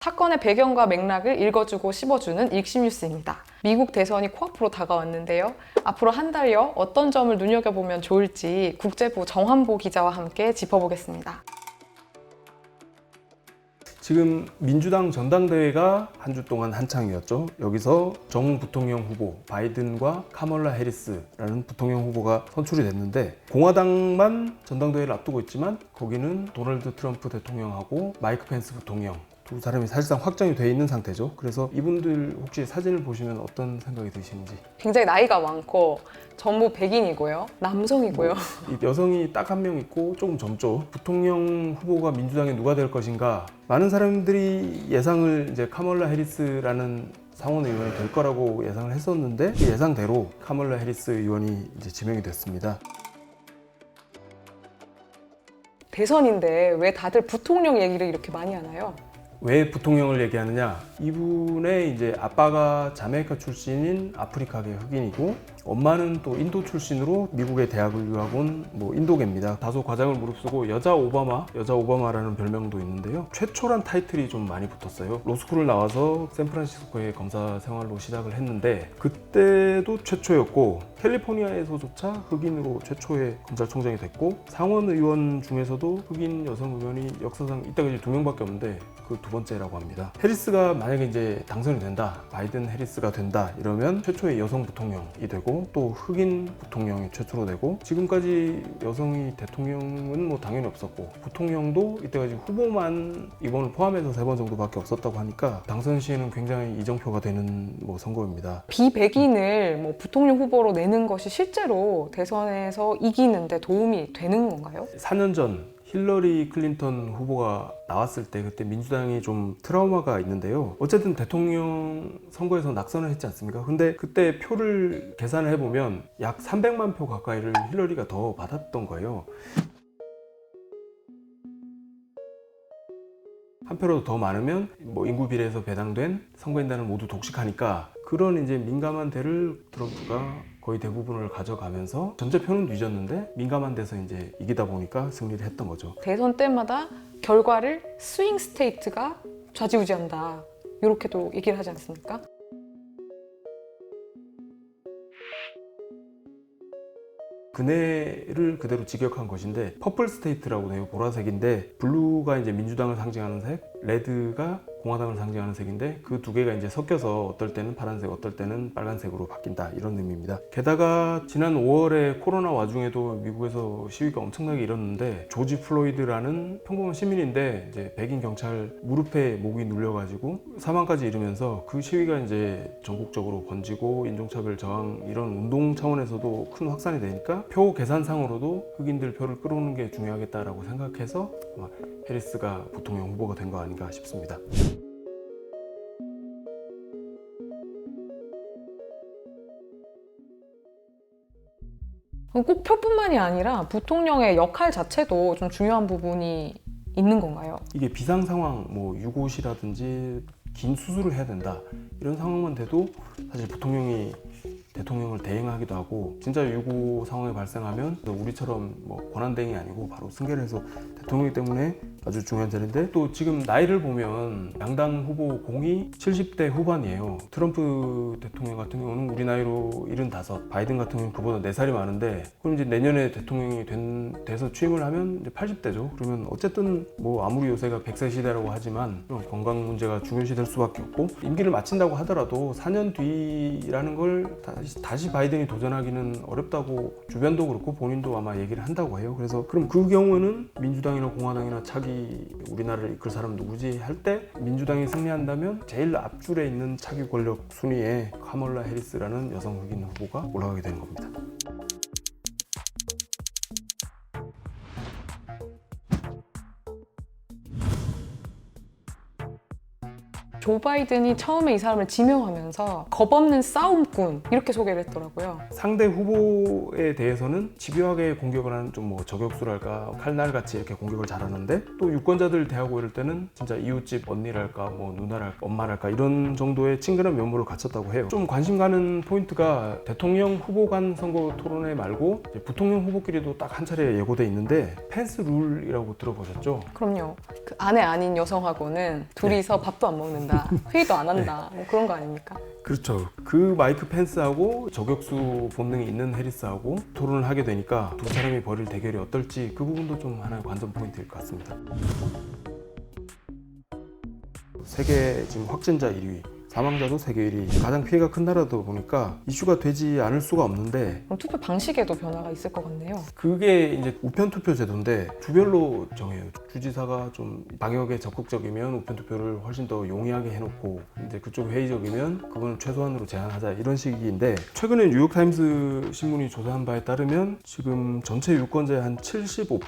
사건의 배경과 맥락을 읽어주고 씹어주는 읽시뉴스입니다. 미국 대선이 코앞으로 다가왔는데요. 앞으로 한 달여 어떤 점을 눈여겨보면 좋을지 국제부 정환보 기자와 함께 짚어보겠습니다. 지금 민주당 전당대회가 한 주 동안 한창이었죠. 여기서 정 부통령 후보 바이든과 카멀라 해리스라는 부통령 후보가 선출이 됐는데, 공화당만 전당대회를 앞두고 있지만 거기는 도널드 트럼프 대통령하고 마이크 펜스 부통령 두 사람이 사실상 확정이 돼 있는 상태죠. 그래서 이분들 혹시 사진을 보시면 어떤 생각이 드시는지. 굉장히 나이가 많고 전부 백인이고요. 남성이고요. 여성이 딱 한 명 있고 조금 젊죠. 부통령 후보가 민주당에 누가 될 것인가, 많은 사람들이 예상을 이제 카멀라 해리스라는 상원 의원이 될 거라고 예상을 했었는데, 그 예상대로 카멀라 해리스 의원이 이제 지명이 됐습니다. 대선인데 왜 다들 부통령 얘기를 이렇게 많이 하나요? 왜 부통령을 얘기하느냐? 이분의 이제 아빠가 자메이카 출신인 아프리카계 흑인이고, 엄마는 또 인도 출신으로 미국의 대학을 유학 온 인도계입니다. 다소 과장을 무릅쓰고 여자 오바마라는 별명도 있는데요. 최초란 타이틀이 좀 많이 붙었어요. 로스쿨을 나와서 샌프란시스코의 검사 생활로 시작을 했는데, 그때도 최초였고 캘리포니아에서조차 흑인으로 최초의 검찰총장이 됐고, 상원 의원 중에서도 흑인 여성 의원이 역사상 이때까지 2명밖에 없는데 그 두 번째라고 합니다. 해리스가 만약에 이제 당선이 된다, 바이든 해리스가 된다 이러면 최초의 여성 부통령이 되고, 또 흑인 부통령이 최초로 되고, 지금까지 여성이 대통령은 당연히 없었고, 부통령도 이때까지 후보만 이번을 포함해서 3번 정도밖에 없었다고 하니까 당선 시에는 굉장히 이정표가 되는 선거입니다. 비백인을 부통령 후보로 내는 것이 실제로 대선에서 이기는데 도움이 되는 건가요? 4년 전 힐러리 클린턴 후보가 나왔을 때 그때 민주당이 좀 트라우마가 있는데요. 어쨌든 대통령 선거에서 낙선을 했지 않습니까? 근데 그때 표를 계산을 해보면 약 300만 표 가까이를 힐러리가 더 받았던 거예요. 한 표라도 더 많으면 인구 비례에서 배당된 선거인단을 모두 독식하니까, 그런 이제 민감한 데를 트럼프가 거의 대부분을 가져가면서 전제표는 뒤졌는데 민감한 데서 이제 이기다 보니까 승리를 했던 거죠. 대선 때마다 결과를 스윙 스테이트가 좌지우지한다, 이렇게도 얘기를 하지 않습니까? 그네를 그대로 직역한 것인데, 퍼플 스테이트라고 해요. 보라색인데 블루가 이제 민주당을 상징하는 색, 레드가 공화당을 상징하는 색인데, 그 두 개가 이제 섞여서 어떨 때는 파란색, 어떨 때는 빨간색으로 바뀐다, 이런 의미입니다. 게다가 지난 5월에 코로나 와중에도 미국에서 시위가 엄청나게 일었는데, 조지 플로이드라는 평범한 시민인데 이제 백인 경찰 무릎에 목이 눌려가지고 사망까지 이르면서, 그 시위가 이제 전국적으로 번지고 인종차별 저항 이런 운동 차원에서도 큰 확산이 되니까 표 계산상으로도 흑인들 표를 끌어오는 게 중요하겠다라고 생각해서 아마 해리스가 부통령 후보가 된 거 아닌가 싶습니다. 꼭 표뿐만이 아니라 부통령의 역할 자체도 좀 중요한 부분이 있는 건가요? 이게 비상 상황, 유고시라든지 긴 수술을 해야 된다 이런 상황만 돼도 사실 부통령이 대통령을 대행하기도 하고, 진짜 유고 상황이 발생하면 우리처럼 권한대행이 아니고 바로 승계를 해서 대통령이기 때문에 아주 중요한 자리인데, 또 지금 나이를 보면 양당 후보 공이 70대 후반이에요. 트럼프 대통령 같은 경우는 우리 나이로 75, 바이든 같은 경우는 그보다 4살이 많은데, 그럼 이제 내년에 대통령이 돼서 취임을 하면 이제 80대죠. 그러면 어쨌든 아무리 요새가 100세 시대라고 하지만 건강 문제가 중요시 될 수밖에 없고, 임기를 마친다고 하더라도 4년 뒤라는 걸 다시 바이든이 도전하기는 어렵다고 주변도 그렇고 본인도 아마 얘기를 한다고 해요. 그래서 그럼 그 경우에는 민주당이나 공화당이나 차기 우리나라를 이끌 사람 누구지 할 때 민주당이 승리한다면 제일 앞줄에 있는 차기 권력 순위에 카멀라 해리스라는 여성 흑인 후보가 올라가게 되는 겁니다. 조 바이든이 처음에 이 사람을 지명하면서 겁없는 싸움꾼 이렇게 소개를 했더라고요. 상대 후보에 대해서는 집요하게 공격을 하는 좀 뭐 저격수랄까 칼날같이 이렇게 공격을 잘하는데 또 유권자들 대하고 이럴 때는 진짜 이웃집 언니랄까 뭐 누나랄까 엄마랄까 이런 정도의 친근한 면모를 갖췄다고 해요. 좀 관심 가는 포인트가 대통령 후보 간 선거 토론회 말고 이제 부통령 후보끼리도 딱 한 차례 예고돼 있는데 펜스 룰이라고 들어보셨죠? 그럼요. 그 아내 아닌 여성하고는 둘이서 밥도 안 먹는다, 회의도 안 한다, 뭐 그런 거 아닙니까? 그렇죠. 그 마이크 펜스하고 저격수 본능이 있는 해리스하고 토론을 하게 되니까 두 사람이 벌일 대결이 어떨지 그 부분도 좀 하나의 관전 포인트일 것 같습니다. 세계 지금 확진자 1위, 사망자도 세계 1위, 가장 피해가 큰 나라다 보니까 이슈가 되지 않을 수가 없는데 그럼 투표 방식에도 변화가 있을 것 같네요. 그게 이제 우편 투표 제도인데 주별로 정해요. 주지사가 좀 방역에 적극적이면 우편 투표를 훨씬 더 용이하게 해놓고 이제 그쪽 회의적이면 그거는 최소한으로 제한하자 이런 식인데 최근에 뉴욕타임스 신문이 조사한 바에 따르면 지금 전체 유권자의 한 75%,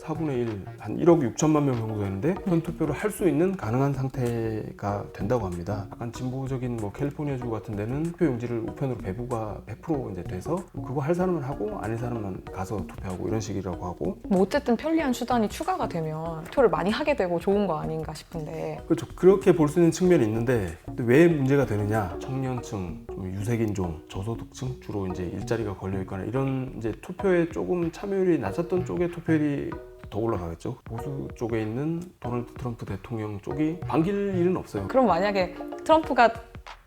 4분의 1, 한 1억 6천만 명 정도 되는데 우편 투표를 할 수 있는 가능한 상태가 된다고 합니다. 약간 진보적인 뭐 캘리포니아주 같은 데는 투표 용지를 우편으로 배부가 100% 이제 돼서 그거 할 사람은 하고 아닌 사람은 가서 투표하고 이런 식이라고 하고 뭐 어쨌든 편리한 수단이 추가가 되면 투표를 많이 하게 되고 좋은 거 아닌가 싶은데 그렇죠. 그렇게 볼 수 있는 측면이 있는데 근데 왜 문제가 되느냐? 청년층, 좀 유색인종, 저소득층 주로 이제 일자리가 걸려 있거나 이런 이제 투표에 조금 참여율이 낮았던 쪽의 투표율이 더 올라가겠죠. 보수 쪽에 있는 도널드 트럼프 대통령 쪽이 반길 일은 없어요. 그럼 만약에 트럼프가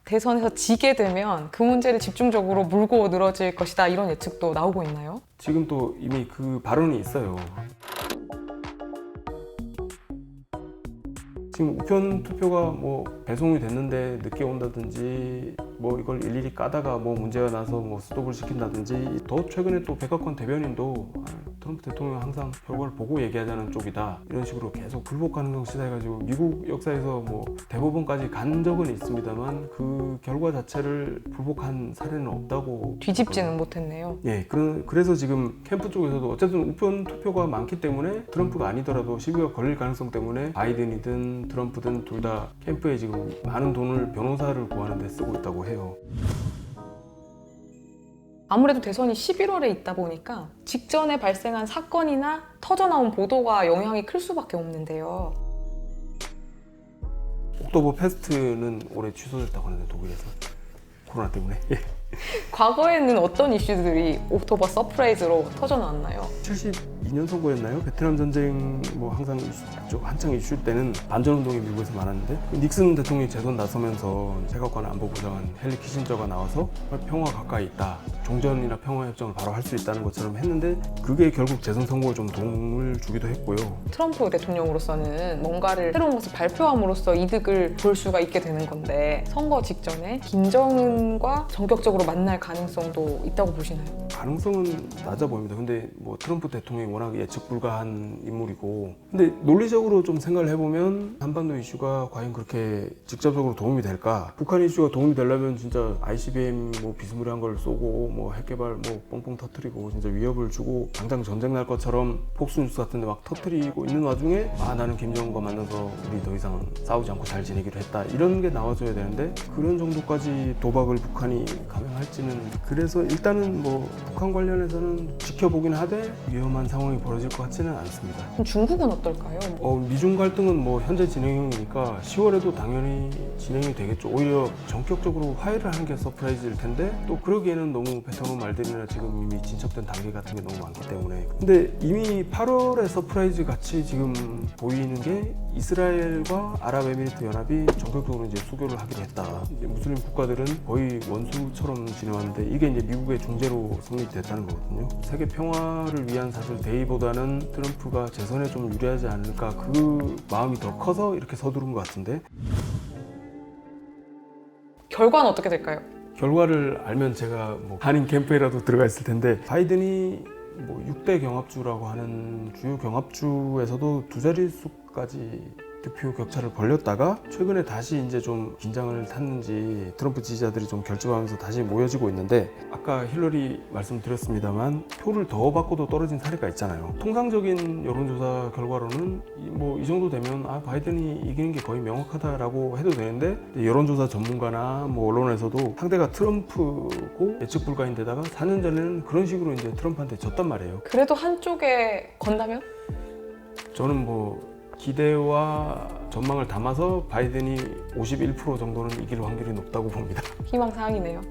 대선에서 지게 되면 그 문제를 집중적으로 물고 늘어질 것이다 이런 예측도 나오고 있나요? 지금 또 이미 그 발언이 있어요. 지금 우편 투표가 뭐 배송이 됐는데 늦게 온다든지 뭐 이걸 일일이 까다가 뭐 문제가 나서 뭐 스톱을 시킨다든지 더 최근에 또 백악관 대변인도 트럼프 대통령 항상 결과를 보고 얘기하자는 쪽이다 이런 식으로 계속 불복 가능성 시사해가지고 미국 역사에서 뭐 대법원까지 간 적은 있습니다만 그 결과 자체를 불복한 사례는 없다고 뒤집지는 못했네요. 예, 그래서 지금 캠프 쪽에서도 어쨌든 우편 투표가 많기 때문에 트럼프가 아니더라도 시비가 걸릴 가능성 때문에 바이든이든 트럼프든 둘 다 캠프에 지금 많은 돈을 변호사를 구하는 데 쓰고 있다고 해요. 아무래도 대선이 11월에 있다 보니까 직전에 발생한 사건이나 터져나온 보도가 영향이 클 수밖에 없는데요. 옥토버 페스트는 올해 취소됐다고 하는데 독일에서 코로나 때문에 과거에는 어떤 이슈들이 옥토버 서프라이즈로 터져나왔나요? 72년 선거였나요? 베트남 전쟁 뭐 항상 한창 이슈 때는 반전운동이 미국에서 많았는데 닉슨 대통령이 재선 나서면서 백악관 안보부장한 헨리 키신저가 나와서 평화 가까이 있다. 종전이나 평화협정을 바로 할 수 있다는 것처럼 했는데 그게 결국 재선 선거에 좀 도움을 주기도 했고요. 트럼프 대통령으로서는 뭔가를 새로운 것을 발표함으로써 이득을 볼 수가 있게 되는 건데 선거 직전에 김정은과 전격적으로 만날 가능성도 있다고 보시나요? 가능성은 낮아 보입니다. 근데 뭐 트럼프 대통령이 워낙 예측 불가한 인물이고 근데 논리적으로 좀 생각을 해보면 한반도 이슈가 과연 그렇게 직접적으로 도움이 될까? 북한 이슈가 도움이 되려면 진짜 ICBM 뭐 비스무리한 걸 쏘고 뭐 핵개발 뭐 뻥뻥 터트리고 진짜 위협을 주고 당장 전쟁 날 것처럼 폭스뉴스 같은데 막 터트리고 있는 와중에 나는 김정은과 만나서 우리 더 이상 싸우지 않고 잘 지내기로 했다 이런 게 나와줘야 되는데 그런 정도까지 도박을 북한이 감행할지는 그래서 일단은 뭐 북한 관련해서는 지켜보긴 하되 위험한 상황이 벌어질 것 같지는 않습니다. 그럼 중국은 어떨까요? 미중 갈등은 뭐 현재 진행형이니까 10월에도 당연히 진행이 되겠죠. 오히려 전격적으로 화해를 하는 게 서프라이즈일 텐데 또 그러기에는 너무 베트남 말들이나 지금 이미 진척된 단계 같은 게 너무 많기 때문에 근데 이미 8월에 서프라이즈 같이 지금 보이는 게 이스라엘과 아랍에미리트 연합이 전격적으로 이제 수교를 하기로 했다. 이제 무슬림 국가들은 거의 원수처럼 지내왔는데 이게 이제 미국의 중재로 성립됐다는 거거든요. 세계 평화를 위한 사실 대의보다는 트럼프가 재선에 좀 유리하지 않을까 그 마음이 더 커서 이렇게 서두른 것 같은데 결과는 어떻게 될까요? 결과를 알면 제가 뭐 한인 캠프에라도 들어가 있을 텐데 바이든이 뭐 6대 경합주라고 하는 주요 경합주에서도 두 자릿수까지 득표 격차를 벌렸다가 최근에 다시 이제 좀 긴장을 탔는지 트럼프 지지자들이 좀 결집하면서 다시 모여지고 있는데, 아까 힐러리 말씀드렸습니다만 표를 더 받고도 떨어진 사례가 있잖아요. 통상적인 여론조사 결과로는 이 정도 되면 바이든이 이기는 게 거의 명확하다라고 해도 되는데, 여론조사 전문가나 언론에서도 상대가 트럼프고 예측 불가인데다가 4년 전에는 그런 식으로 이제 트럼프한테 졌단 말이에요. 그래도 한쪽에 건다면? 저는 기대와 전망을 담아서 바이든이 51% 정도는 이길 확률이 높다고 봅니다. 희망사항이네요.